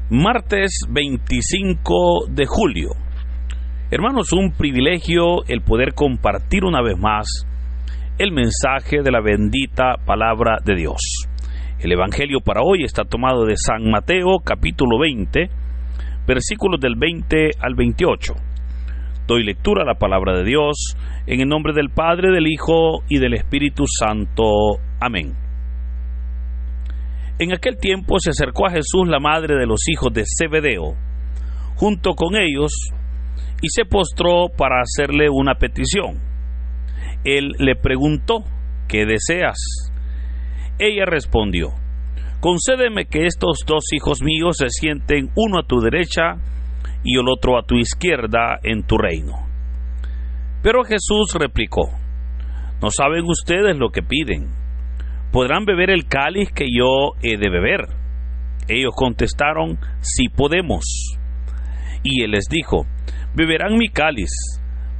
Martes 25 de julio. Hermanos, un privilegio el poder compartir una vez más el mensaje de la bendita palabra de Dios. El evangelio para hoy está tomado de San Mateo, capítulo 20, versículos del 20 al 28. Doy lectura a la palabra de Dios en el nombre del Padre, del Hijo y del Espíritu Santo. Amén. En aquel tiempo se acercó a Jesús la madre de los hijos de Zebedeo, junto con ellos, y se postró para hacerle una petición. Él le preguntó: ¿qué deseas? Ella respondió: concédeme que estos dos hijos míos se sienten, uno a tu derecha y el otro a tu izquierda, en tu reino. Pero Jesús replicó: ¿no saben ustedes lo que piden? ¿Podrán beber el cáliz que yo he de beber? Ellos contestaron: sí podemos. Y él les dijo: beberán mi cáliz,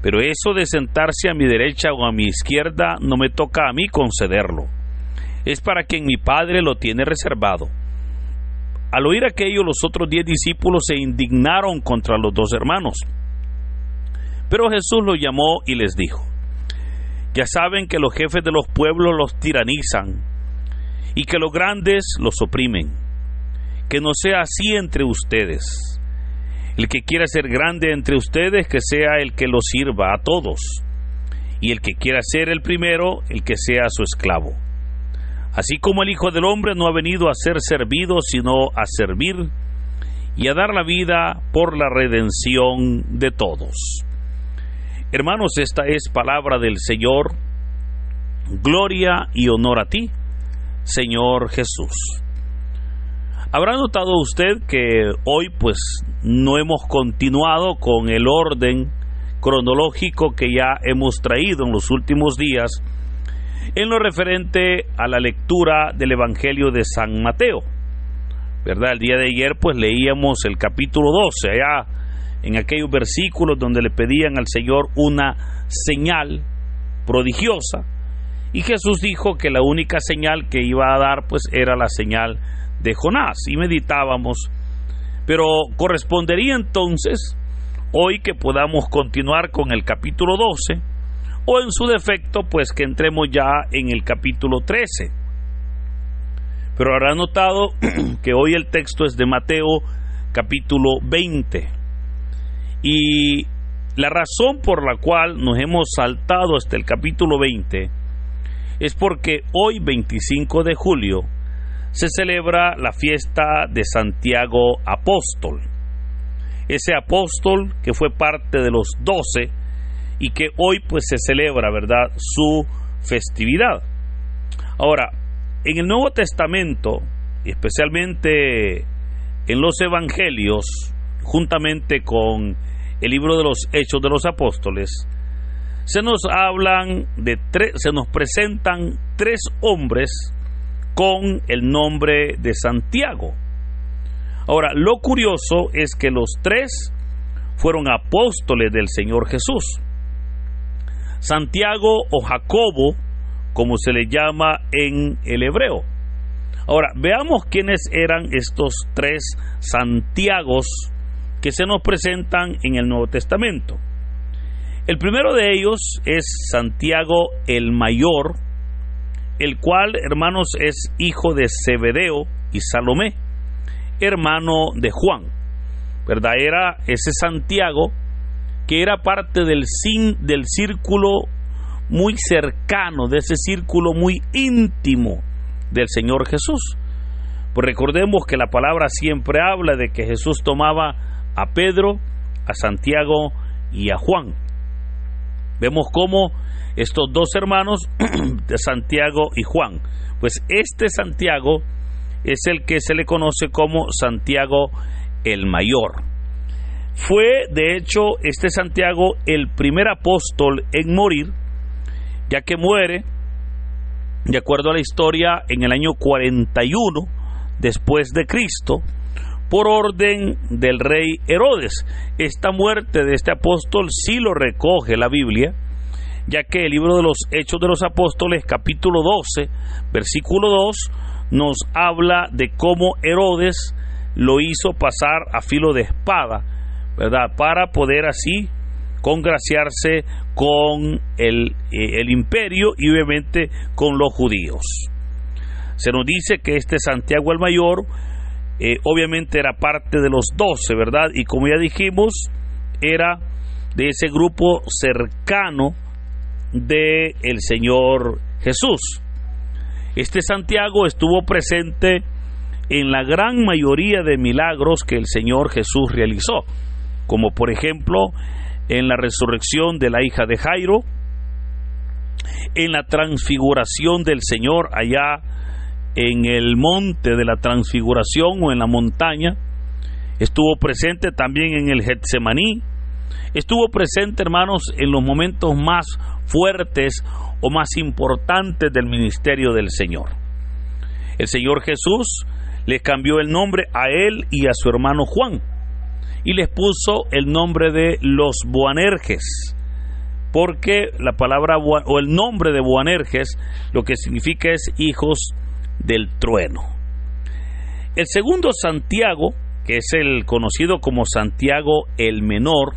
pero eso de sentarse a mi derecha o a mi izquierda no me toca a mí concederlo. Es para quien mi Padre lo tiene reservado. Al oír aquello, los otros 10 discípulos se indignaron contra los dos hermanos. Pero Jesús los llamó y les dijo: ya saben que los jefes de los pueblos los tiranizan y que los grandes los oprimen. Que no sea así entre ustedes. El que quiera ser grande entre ustedes, que sea el que los sirva a todos. Y el que quiera ser el primero, el que sea su esclavo. Así como el Hijo del Hombre no ha venido a ser servido, sino a servir y a dar la vida por la redención de todos. Hermanos, esta es palabra del Señor. Gloria y honor a ti, Señor Jesús. Habrá notado usted que hoy no hemos continuado con el orden cronológico que ya hemos traído en los últimos días en lo referente a la lectura del Evangelio de San Mateo, ¿verdad? El día de ayer leíamos el capítulo 12, allá en aquellos versículos donde le pedían al Señor una señal prodigiosa, y Jesús dijo que la única señal que iba a dar era la señal de Jonás, y meditábamos. Pero correspondería entonces hoy que podamos continuar con el capítulo 12, o en su defecto que entremos ya en el capítulo 13. Pero habrá notado que hoy el texto es de Mateo capítulo 20. Y la razón por la cual nos hemos saltado hasta el capítulo 20 es porque hoy, 25 de julio, se celebra la fiesta de Santiago Apóstol. Ese apóstol que fue parte de los 12 y que hoy se celebra, ¿verdad?, su festividad. Ahora, en el Nuevo Testamento, y especialmente en los Evangelios, juntamente con el libro de los Hechos de los Apóstoles, se nos presentan 3 hombres con el nombre de Santiago. Ahora, lo curioso es que los 3 fueron apóstoles del Señor Jesús. Santiago o Jacobo, como se le llama en el hebreo. Ahora, veamos quiénes eran estos 3 Santiagos que se nos presentan en el Nuevo Testamento. El primero de ellos es Santiago el mayor, el cual, hermanos, es hijo de Zebedeo y Salomé, hermano de Juan, ¿verdad? Era ese Santiago que era parte del círculo muy cercano, de ese círculo muy íntimo del Señor Jesús. Recordemos que la palabra siempre habla de que Jesús tomaba a Pedro, a Santiago y a Juan. Vemos cómo estos 2 hermanos de Santiago y Juan, este Santiago es el que se le conoce como Santiago el mayor. Fue, de hecho, este Santiago el primer apóstol en morir, ya que muere, de acuerdo a la historia, en el año 41 después de Cristo, por orden del rey Herodes. Esta muerte de este apóstol sí lo recoge la Biblia, ya que el libro de los Hechos de los Apóstoles, capítulo 12, versículo 2, nos habla de cómo Herodes lo hizo pasar a filo de espada, ¿verdad? Para poder así congraciarse con el imperio y obviamente con los judíos. Se nos dice que este Santiago el Mayor obviamente era parte de los 12, ¿verdad? Y como ya dijimos, era de ese grupo cercano de el Señor Jesús. Este Santiago estuvo presente en la gran mayoría de milagros que el Señor Jesús realizó, como por ejemplo en la resurrección de la hija de Jairo, en la transfiguración del Señor allá en el monte de la transfiguración o en la montaña. Estuvo presente también en el Getsemaní. Estuvo presente, hermanos, en los momentos más fuertes o más importantes del ministerio del Señor. El Señor Jesús les cambió el nombre a él y a su hermano Juan y les puso el nombre de los Boanerges, porque la palabra o el nombre de Boanerges lo que significa es hijos del trueno. El segundo Santiago, que es el conocido como Santiago el Menor,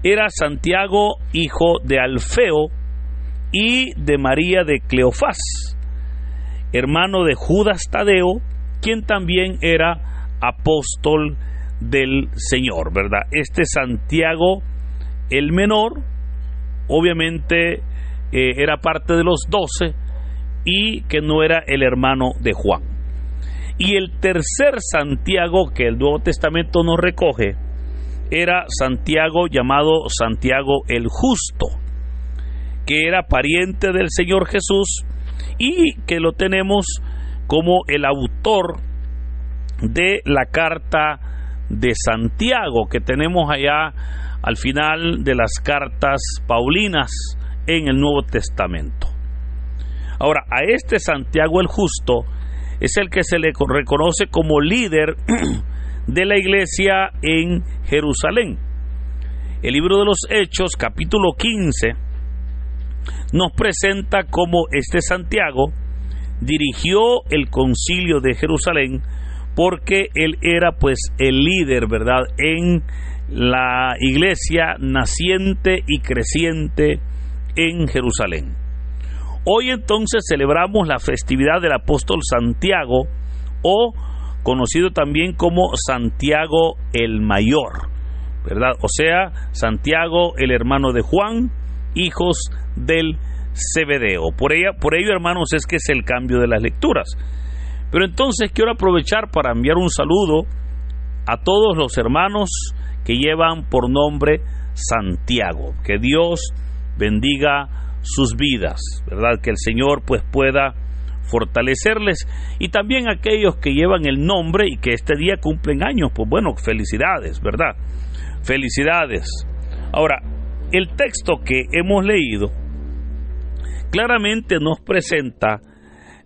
era Santiago, hijo de Alfeo y de María de Cleofás, hermano de Judas Tadeo, quien también era apóstol del Señor, ¿verdad? Este Santiago el Menor obviamente era parte de los 12 y que no era el hermano de Juan. Y el tercer Santiago que el Nuevo Testamento nos recoge era Santiago, llamado Santiago el Justo, que era pariente del Señor Jesús y que lo tenemos como el autor de la carta de Santiago que tenemos allá al final de las cartas paulinas en el Nuevo Testamento. Ahora, a este Santiago el Justo es el que se le reconoce como líder de la iglesia en Jerusalén. El libro de los Hechos, capítulo 15, nos presenta cómo este Santiago dirigió el concilio de Jerusalén, porque él era pues el líder, ¿verdad?, en la iglesia naciente y creciente en Jerusalén. Hoy entonces celebramos la festividad del apóstol Santiago, o conocido también como Santiago el Mayor, ¿verdad? O sea, Santiago el hermano de Juan, hijos del Zebedeo. Por ello, hermanos, es que es el cambio de las lecturas. Pero entonces quiero aprovechar para enviar un saludo a todos los hermanos que llevan por nombre Santiago. Que Dios bendiga sus vidas, ¿verdad? Que el Señor pues pueda fortalecerles, y también aquellos que llevan el nombre y que este día cumplen años, pues bueno, felicidades, ¿verdad? Felicidades. Ahora, el texto que hemos leído claramente nos presenta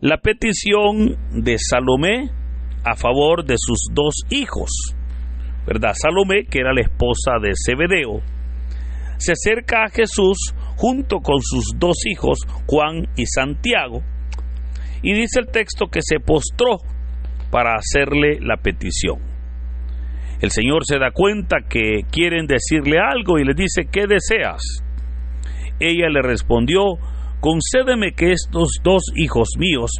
la petición de Salomé a favor de sus 2 hijos, ¿verdad? Salomé, que era la esposa de Zebedeo, se acerca a Jesús junto con sus 2 hijos, Juan y Santiago, y dice el texto que se postró para hacerle la petición. El Señor se da cuenta que quieren decirle algo y les dice: ¿qué deseas? Ella le respondió: concédeme que estos 2 hijos míos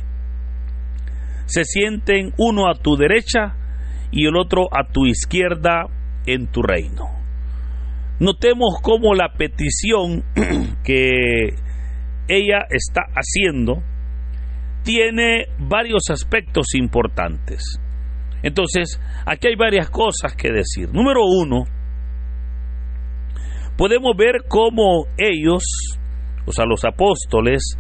se sienten, uno a tu derecha y el otro a tu izquierda en tu reino. Notemos cómo la petición que ella está haciendo tiene varios aspectos importantes. Entonces, aquí hay varias cosas que decir. Número 1, podemos ver cómo ellos, o sea, los apóstoles,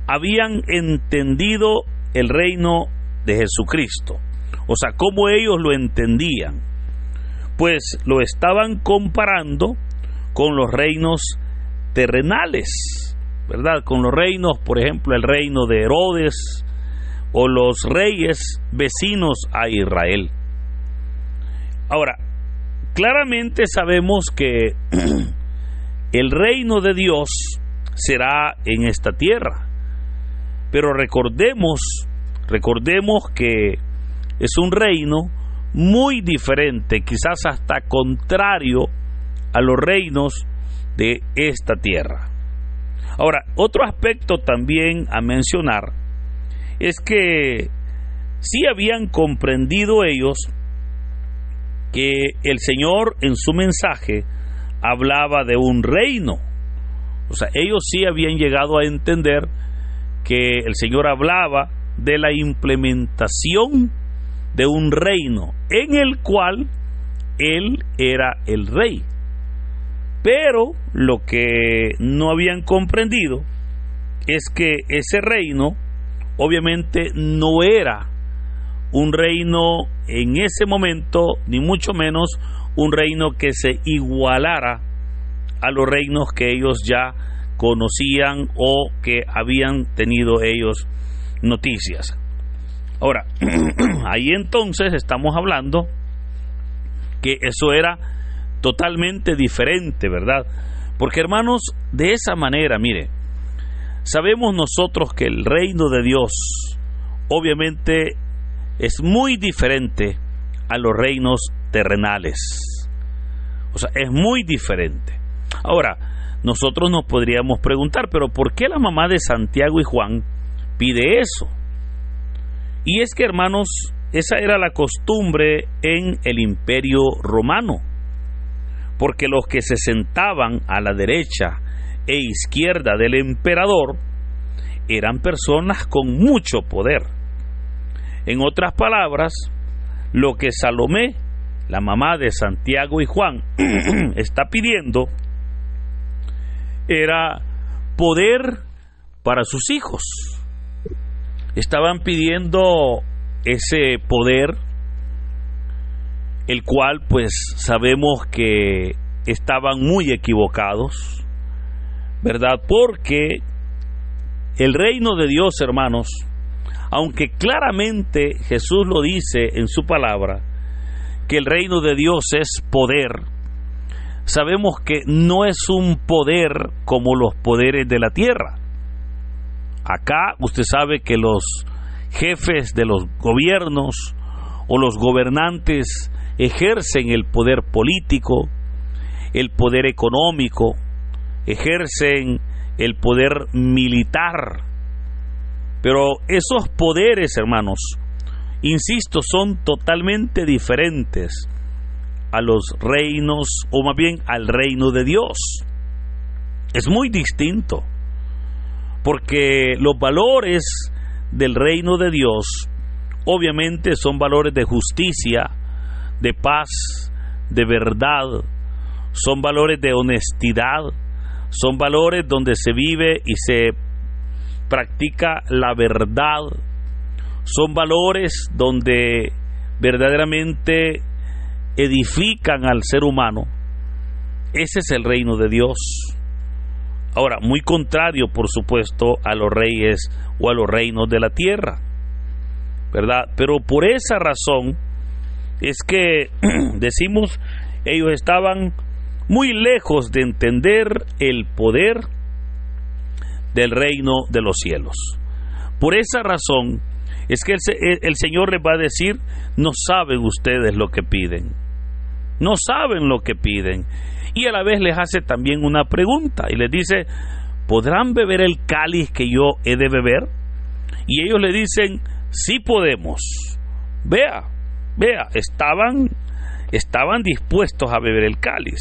habían entendido el reino de Jesucristo. O sea, cómo ellos lo entendían. Pues lo estaban comparando con los reinos terrenales, ¿verdad? Con los reinos, por ejemplo, el reino de Herodes o los reyes vecinos a Israel. Ahora, claramente sabemos que el reino de Dios será en esta tierra, pero recordemos que es un reino muy diferente, quizás hasta contrario a los reinos de esta tierra. Ahora, otro aspecto también a mencionar es que sí habían comprendido ellos que el Señor en su mensaje hablaba de un reino. O sea, ellos sí habían llegado a entender que el Señor hablaba de la implementación de un reino en el cual Él era el rey. Pero lo que no habían comprendido es que ese reino obviamente no era un reino en ese momento, ni mucho menos un reino que se igualara a los reinos que ellos ya conocían o que habían tenido ellos noticias. Ahora, ahí entonces estamos hablando que eso era totalmente diferente, ¿verdad? Porque, hermanos, de esa manera, mire, sabemos nosotros que el reino de Dios obviamente es muy diferente a los reinos terrenales. O sea, es muy diferente. Ahora, nosotros nos podríamos preguntar, pero ¿por qué la mamá de Santiago y Juan pide eso? Y es que, hermanos, esa era la costumbre en el Imperio Romano, porque los que se sentaban a la derecha e izquierda del emperador eran personas con mucho poder. En otras palabras, lo que Salomé, la mamá de Santiago y Juan, está pidiendo era poder para sus hijos. Estaban pidiendo ese poder, el cual pues sabemos que estaban muy equivocados, ¿verdad? Porque el reino de Dios, hermanos, aunque claramente Jesús lo dice en su palabra, que el reino de Dios es poder, sabemos que no es un poder como los poderes de la tierra. Acá usted sabe que los jefes de los gobiernos o los gobernantes ejercen el poder político, el poder económico, ejercen el poder militar. Pero esos poderes, hermanos, insisto, son totalmente diferentes a los reinos, o más bien al reino de Dios. Es muy distinto, porque los valores del reino de Dios obviamente son valores de justicia, de paz, de verdad, son valores de honestidad, son valores donde se vive y se practica la verdad, son valores donde verdaderamente edifican al ser humano. Ese es el reino de Dios. Ahora, muy contrario, por supuesto, a los reyes o a los reinos de la tierra, ¿verdad? Pero por esa razón es que decimos, ellos estaban muy lejos de entender el poder del reino de los cielos. Por esa razón es que el Señor les va a decir, no saben ustedes lo que piden, no saben lo que piden. Y a la vez les hace también una pregunta y les dice, ¿podrán beber el cáliz que yo he de beber? Y ellos le dicen, sí podemos. Vea, estaban dispuestos a beber el cáliz.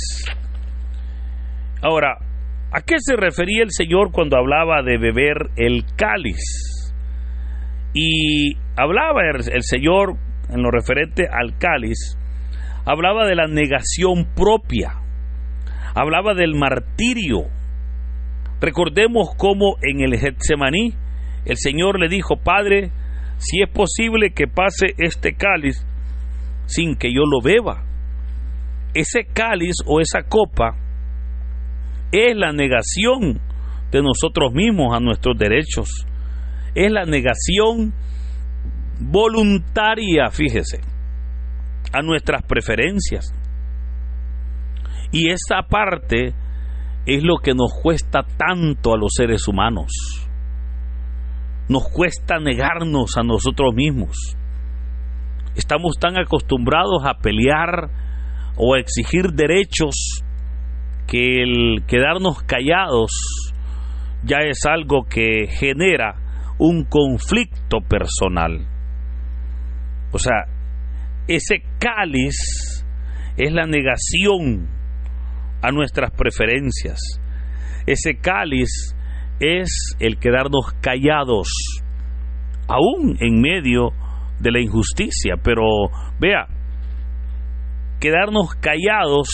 Ahora, ¿a qué se refería el Señor cuando hablaba de beber el cáliz? Y hablaba el Señor en lo referente al cáliz, hablaba de la negación propia, hablaba del martirio. Recordemos cómo en el Getsemaní el Señor le dijo, Padre, si es posible que pase este cáliz sin que yo lo beba. Ese cáliz o esa copa es la negación de nosotros mismos a nuestros derechos, es la negación voluntaria, fíjese, a nuestras preferencias. Y esa parte es lo que nos cuesta tanto a los seres humanos. Nos cuesta negarnos a nosotros mismos. Estamos tan acostumbrados a pelear o a exigir derechos que el quedarnos callados ya es algo que genera un conflicto personal. O sea, ese cáliz es la negación a nuestras preferencias. Ese cáliz es el quedarnos callados, aún en medio de la injusticia. Pero vea, quedarnos callados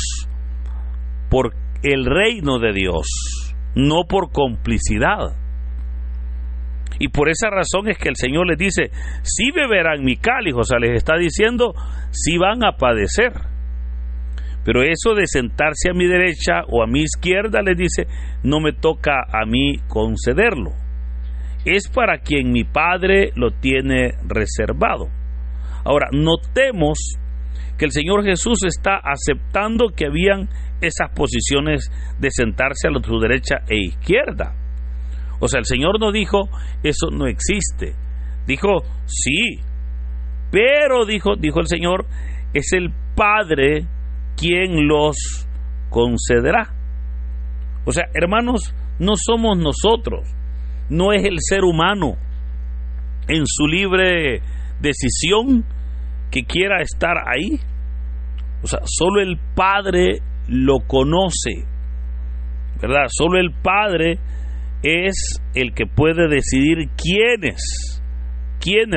por el reino de Dios, no por complicidad. Y por esa razón es que el Señor les dice: sí beberán mi cáliz. O sea, les está diciendo, sí van a padecer. Pero eso de sentarse a mi derecha o a mi izquierda, les dice, no me toca a mí concederlo. Es para quien mi Padre lo tiene reservado. Ahora, notemos que el Señor Jesús está aceptando que habían esas posiciones de sentarse a su derecha e izquierda. O sea, el Señor no dijo, eso no existe. Dijo, sí, pero dijo el Señor, es el Padre quien los concederá. O sea, hermanos, no somos nosotros, no es el ser humano en su libre decisión que quiera estar ahí. O sea, solo el Padre lo conoce, ¿verdad? Solo el Padre es el que puede decidir quiénes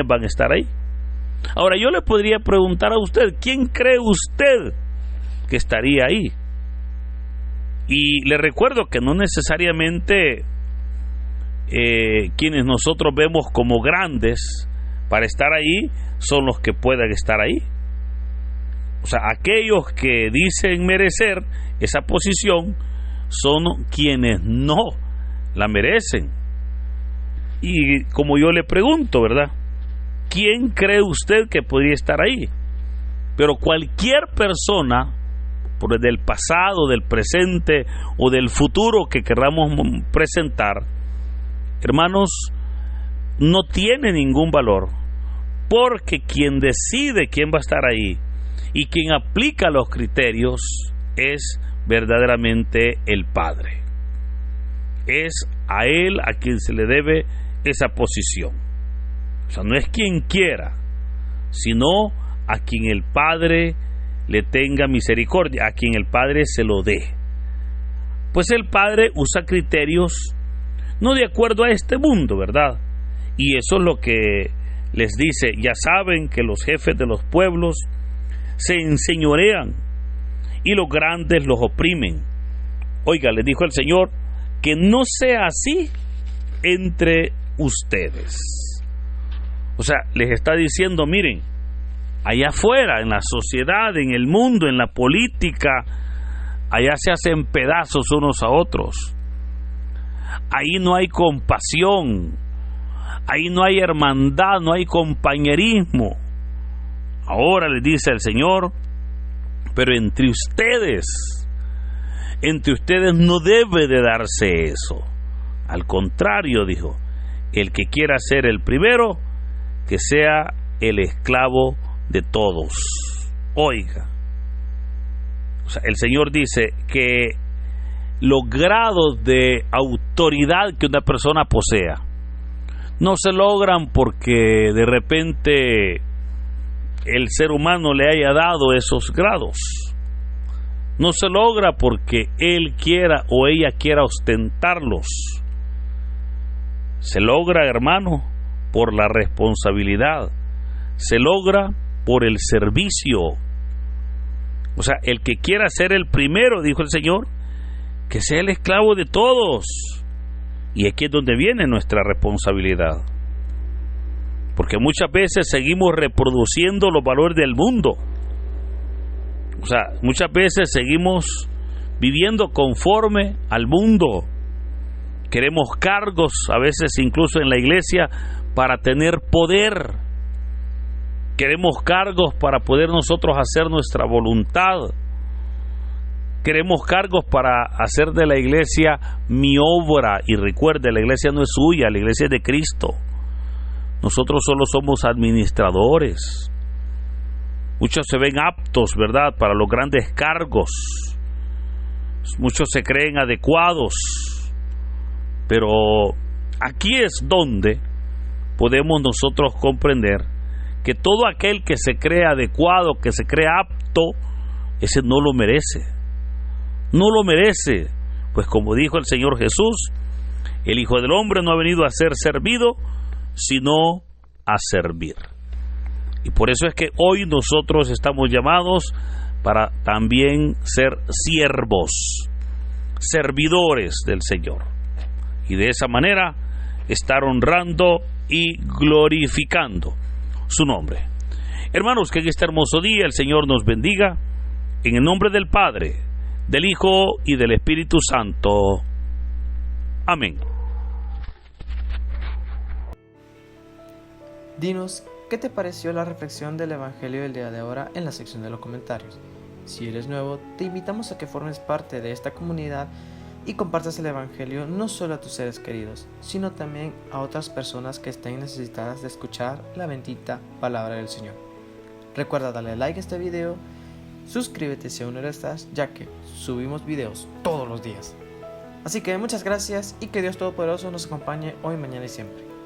van a estar ahí. Ahora, yo le podría preguntar a usted, ¿quién cree usted que estaría ahí? Y le recuerdo que no necesariamente quienes nosotros vemos como grandes para estar ahí son los que puedan estar ahí. O sea, aquellos que dicen merecer esa posición son quienes no la merecen. Y como yo le pregunto, ¿verdad? ¿Quién cree usted que podría estar ahí? Pero cualquier persona, del pasado, del presente o del futuro que queramos presentar, hermanos, no tiene ningún valor, porque quien decide quién va a estar ahí y quien aplica los criterios es verdaderamente el Padre. Es a Él a quien se le debe esa posición. O sea, no es quien quiera, sino a quien el Padre le tenga misericordia, a quien el Padre se lo dé. Pues el Padre usa criterios no de acuerdo a este mundo, ¿verdad? Y eso es lo que les dice: ya saben que los jefes de los pueblos se enseñorean y los grandes los oprimen. Oiga, les dijo el Señor, que no sea así entre ustedes. O sea, les está diciendo, miren, allá afuera, en la sociedad, en el mundo, en la política, allá se hacen pedazos unos a otros. Ahí no hay compasión, ahí no hay hermandad, no hay compañerismo. Ahora les dice el Señor, pero entre ustedes no debe de darse eso. Al contrario, dijo, el que quiera ser el primero, que sea el esclavo de todos. Oiga, o sea, el Señor dice que los grados de autoridad que una persona posea no se logran porque de repente el ser humano le haya dado esos grados. No se logra porque él quiera o ella quiera ostentarlos. Se logra, hermano, por la responsabilidad. Se logra por el servicio. O sea, el que quiera ser el primero, dijo el Señor, que sea el esclavo de todos. Y aquí es donde viene nuestra responsabilidad. Porque muchas veces seguimos reproduciendo los valores del mundo. O sea, muchas veces seguimos viviendo conforme al mundo. Queremos cargos, a veces incluso en la iglesia, para tener poder. Queremos cargos para poder nosotros hacer nuestra voluntad. Queremos cargos para hacer de la iglesia mi obra. Y recuerde, la iglesia no es suya, la iglesia es de Cristo. Nosotros solo somos administradores. Muchos se ven aptos, ¿verdad?, para los grandes cargos. Muchos se creen adecuados. Pero aquí es donde podemos nosotros comprender que todo aquel que se cree adecuado, que se cree apto, ese no lo merece. No lo merece. Pues como dijo el Señor Jesús, el Hijo del Hombre no ha venido a ser servido, sino a servir. Y por eso es que hoy nosotros estamos llamados para también ser siervos, servidores del Señor. Y de esa manera estar honrando y glorificando su nombre. Hermanos, que en este hermoso día el Señor nos bendiga. En el nombre del Padre, del Hijo y del Espíritu Santo. Amén. Dinos, ¿qué te pareció la reflexión del Evangelio del día de ahora en la sección de los comentarios? Si eres nuevo, te invitamos a que formes parte de esta comunidad y compartas el Evangelio no solo a tus seres queridos, sino también a otras personas que estén necesitadas de escuchar la bendita palabra del Señor. Recuerda darle like a este video, suscríbete si aún no lo estás, ya que subimos videos todos los días. Así que muchas gracias y que Dios Todopoderoso nos acompañe hoy, mañana y siempre.